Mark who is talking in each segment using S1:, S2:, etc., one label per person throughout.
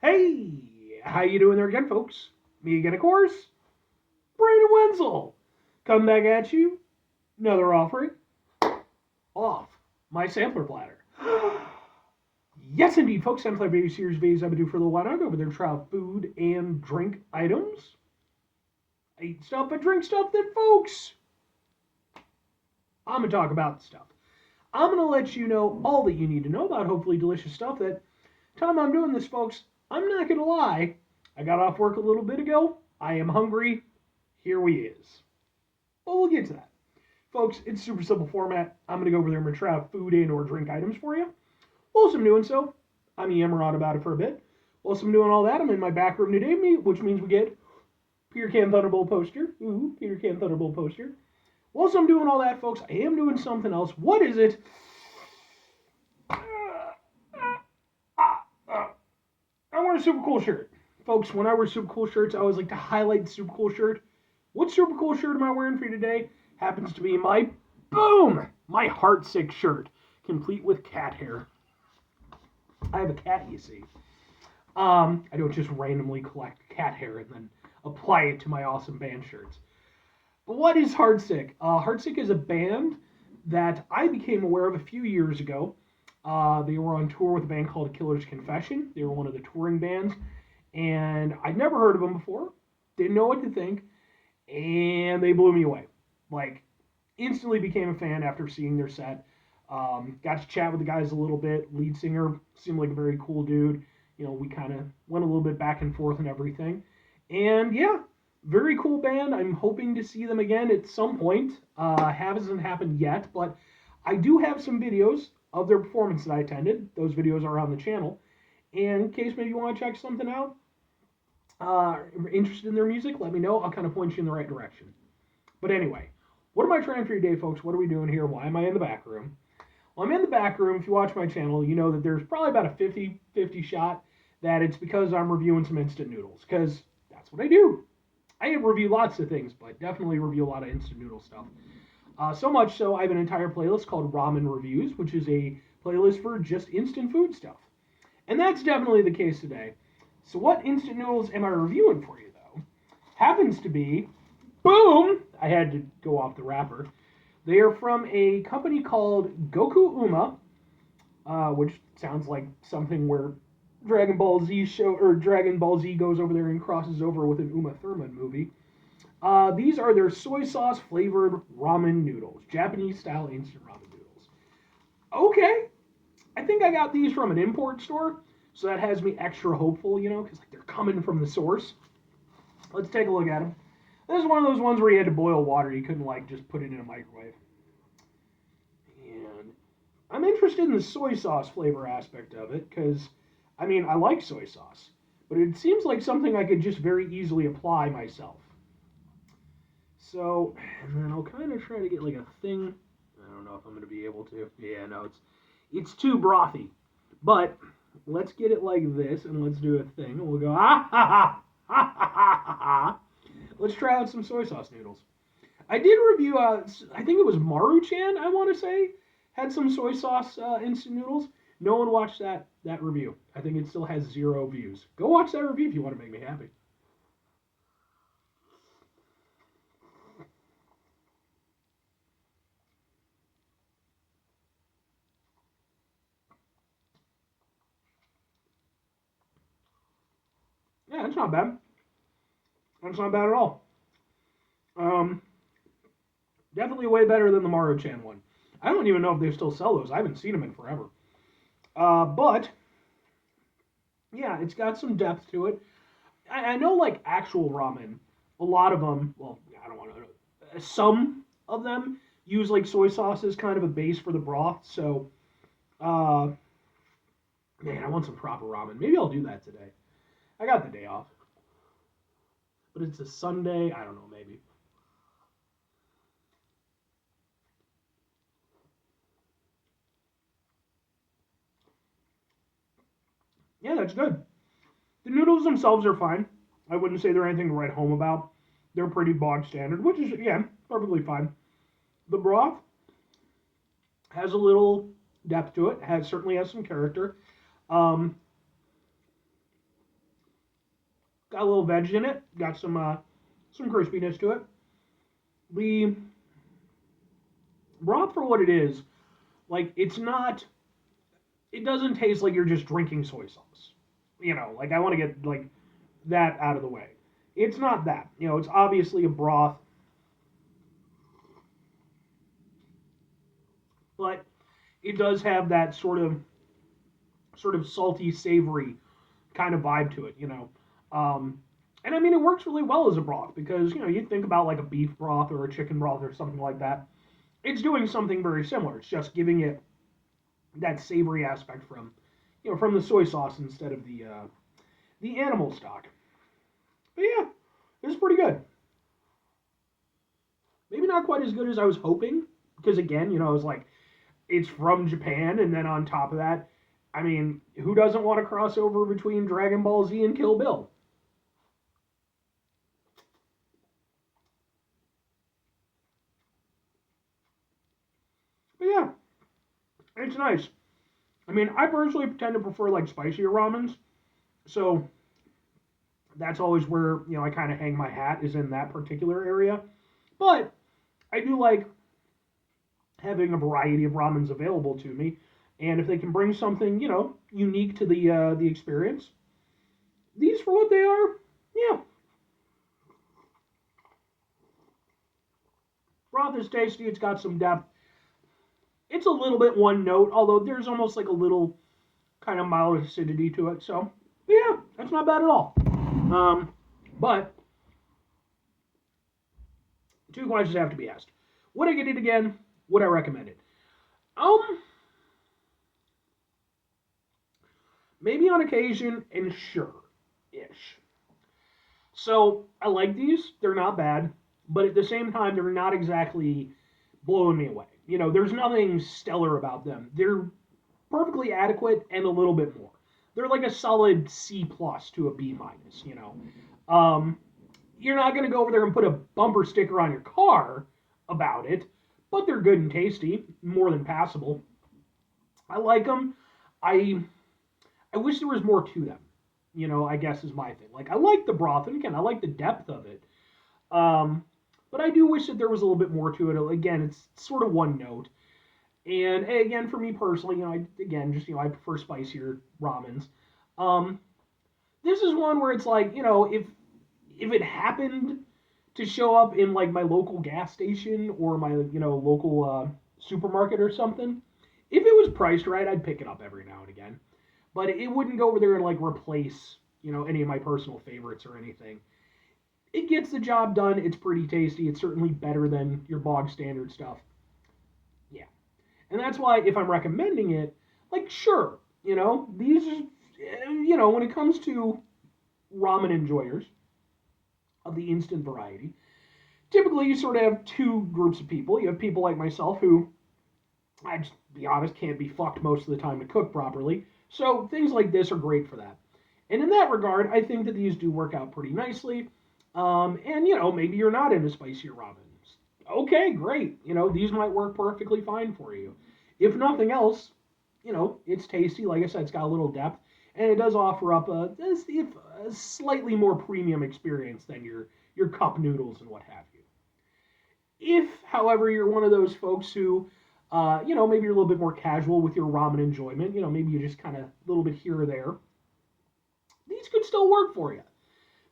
S1: Hey, how you doing there again, folks? Me again, of course, Brandon Wenzel. Come back at you, another offering off my sampler platter. Yes, indeed, folks. Sampler video series videos I've been doing for a little while now. Go over there and try out food and drink items. I eat stuff, I drink stuff. Then, folks, I'm gonna talk about the stuff. I'm gonna let you know all that you need to know about hopefully delicious stuff. That time I'm doing this, folks, I'm not gonna lie. I got off work a little bit ago. I am hungry. Here we is. But we'll get to that. Folks, it's super simple format. I'm going to go over there and try out food and or drink items for you. Whilst I'm doing so, I'm yammering on about it for a bit. Whilst I'm doing all that, I'm in my back room today, which means we get Peter Can Thunderbolt poster. Ooh, Peter Can Thunderbolt poster. Whilst I'm doing all that, folks, I am doing something else. What is it? I wear a super cool shirt. Folks, when I wear super cool shirts, I always like to highlight the super cool shirt. What super cool shirt am I wearing for you today? Happens to be my heart-sick shirt, complete with cat hair. I have a cat, you see. I don't just randomly collect cat hair and then apply it to my awesome band shirts. But what is Heartsick? Heartsick is a band that I became aware of a few years ago. They were on tour with a band called Killer's Confession. They were one of the touring bands. And I'd never heard of them before. Didn't know what to think. And they blew me away. Like, instantly became a fan after seeing their set. Got to chat with the guys a little bit. Lead singer seemed like a very cool dude. You know, we kind of went a little bit back and forth and everything. And yeah, very cool band. I'm hoping to see them again at some point. Hasn't happened yet, but I do have some videos of their performance that I attended. Those videos are on the channel. And in case maybe you want to check something out, interested in their music, let me know. I'll kind of point you in the right direction. But anyway, what am I trying for today, folks? What are we doing here? Why am I in the back room? Well, I'm in the back room. If you watch my channel, you know that there's probably about a 50-50 shot that it's because I'm reviewing some instant noodles, because that's what I do. I review lots of things, but definitely review a lot of instant noodle stuff. So much so, I have an entire playlist called Ramen Reviews, which is a playlist for just instant food stuff. And that's definitely the case today. So what instant noodles am I reviewing for you, though? Happens to be, boom, I had to go off the wrapper. They are from a company called Goku-Uma, which sounds like something where Dragon Ball Z goes over there and crosses over with an Uma Thurman movie. These are their soy sauce flavored ramen noodles, Japanese style instant ramen noodles. Okay, I think I got these from an import store, so that has me extra hopeful, you know, because like they're coming from the source. Let's take a look at them. This is one of those ones where you had to boil water. You couldn't like just put it in a microwave. And I'm interested in the soy sauce flavor aspect of it because, I mean, I like soy sauce, but it seems like something I could just very easily apply myself. So, and then I'll kind of try to get like a thing. I don't know if I'm going to be able to. Yeah, no, it's too brothy. But let's get it like this, and let's do a thing. And we'll go, ha ha ha ha ha ha ha. Let's try out some soy sauce noodles. I did review, I think it was Maru-chan, I want to say, had some soy sauce instant noodles. No one watched that review. I think it still has 0 views. Go watch that review if you want to make me happy. Yeah, that's not bad. That's not bad at all. Definitely way better than the Maru-chan one. I don't even know if they still sell those. I haven't seen them in forever. But, yeah, it's got some depth to it. I know, like, actual ramen, a lot of them, well, I don't want to, some of them use, like, soy sauce as kind of a base for the broth. So, man, I want some proper ramen. Maybe I'll do that today. I got the day off. But it's a Sunday. I don't know, maybe. Yeah, that's good. The noodles themselves are fine. I wouldn't say they're anything to write home about. They're pretty bog standard, which is, again, perfectly fine. The broth has a little depth to it. Certainly has some character. Got a little veg in it. Got some crispiness to it. The broth for what it is, like it's not. It doesn't taste like you're just drinking soy sauce. Like I want to get like that out of the way. It's not that. It's obviously a broth, but it does have that sort of salty, savory kind of vibe to it. And I mean, it works really well as a broth because you think about like a beef broth or a chicken broth or something like that. It's doing something very similar. It's just giving it that savory aspect from the soy sauce instead of the animal stock. But yeah, it was pretty good. Maybe not quite as good as I was hoping because again, I was like, it's from Japan, and then on top of that, I mean, who doesn't want to cross over between Dragon Ball Z and Kill Bill? But yeah, it's nice. I mean, I personally tend to prefer like spicier ramens, so that's always where I kind of hang my hat is in that particular area. But I do like having a variety of ramens available to me, and if they can bring something unique to the experience, these for what they are, yeah. Broth is tasty. It's got some depth. It's a little bit one note, although there's almost like a little kind of mild acidity to it. So yeah, that's not bad at all. But two questions have to be asked: would I get it again? Would I recommend it? Um, Maybe on occasion, and sure, ish. So I like these; they're not bad, but at the same time, they're not exactly blowing me away. There's nothing stellar about them. They're perfectly adequate and a little bit more. They're like a solid C plus to a B minus. Um, you're not going to go over there and put a bumper sticker on your car about it, but they're good and tasty, more than passable. I like them. I I wish there was more to them. I guess is my thing. Like I like the broth, and again, I like the depth of it. Um, but I do wish that there was a little bit more to it. Again, it's sort of one note. And again, for me personally, I prefer spicier ramens. Um, this is one where it's like, if it happened to show up in like my local gas station or my local supermarket or something, if it was priced right, I'd pick it up every now and again. But it wouldn't go over there and like replace any of my personal favorites or anything. It gets the job done. It's pretty tasty. It's certainly better than your bog standard stuff. Yeah, and that's why if I'm recommending it, like sure, these, when it comes to ramen enjoyers of the instant variety, typically you sort of have two groups of people. You have people like myself who, I just be honest, can't be fucked most of the time to cook properly. So things like this are great for that. And in that regard, I think that these do work out pretty nicely. And maybe you're not into spicier ramen. Okay, great. These might work perfectly fine for you. If nothing else, it's tasty. Like I said, it's got a little depth, and it does offer up a slightly more premium experience than your cup noodles and what have you. If, however, you're one of those folks who, maybe you're a little bit more casual with your ramen enjoyment, maybe you just kind of a little bit here or there, these could still work for you.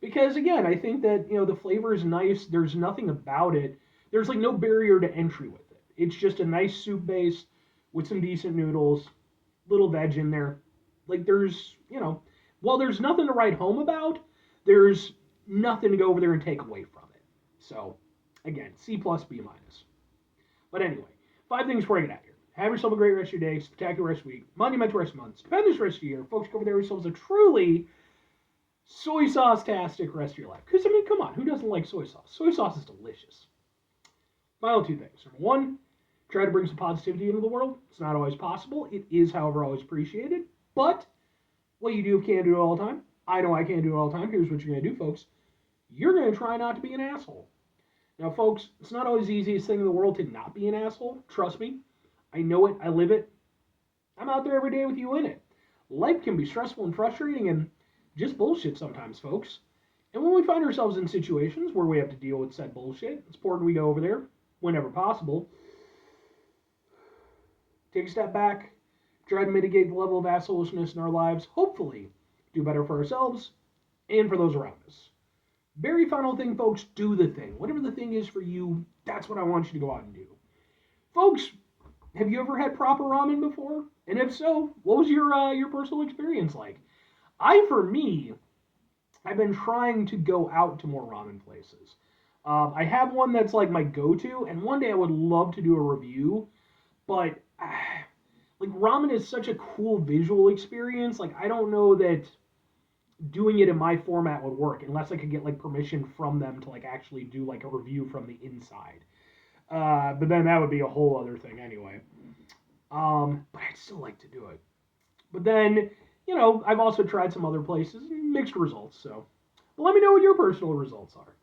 S1: Because again, I think that the flavor is nice. There's nothing about it. There's like no barrier to entry with it. It's just a nice soup base with some decent noodles, little veg in there. Like there's while there's nothing to write home about, there's nothing to go over there and take away from it. So again, C plus B minus. But anyway, 5 things before I get out here. Have yourself a great rest of your day, spectacular rest of the week, monumental rest of the month, stupendous rest of the year. Folks, go over there yourselves a truly soy sauce-tastic rest of your life. Because, I mean, come on, who doesn't like soy sauce? Soy sauce is delicious. Final 2 things. Number 1, try to bring some positivity into the world. It's not always possible. It is, however, always appreciated. But what you do can't do it all the time. I know I can't do it all the time. Here's what you're going to do, folks. You're going to try not to be an asshole. Now, folks, it's not always the easiest thing in the world to not be an asshole. Trust me. I know it. I live it. I'm out there every day with you in it. Life can be stressful and frustrating and just bullshit sometimes, folks. And when we find ourselves in situations where we have to deal with said bullshit, it's important we go over there whenever possible. Take a step back, try to mitigate the level of assholishness in our lives, hopefully do better for ourselves and for those around us. Very final thing, folks, do the thing. Whatever the thing is for you, that's what I want you to go out and do. Folks, have you ever had proper ramen before? And if so, what was your personal experience like? For me, I've been trying to go out to more ramen places. I have one that's like my go-to, and one day I would love to do a review, but like ramen is such a cool visual experience. Like I don't know that doing it in my format would work unless I could get like permission from them to like actually do like a review from the inside. But then that would be a whole other thing anyway. But I'd still like to do it. But then, I've also tried some other places, mixed results. So, but let me know what your personal results are.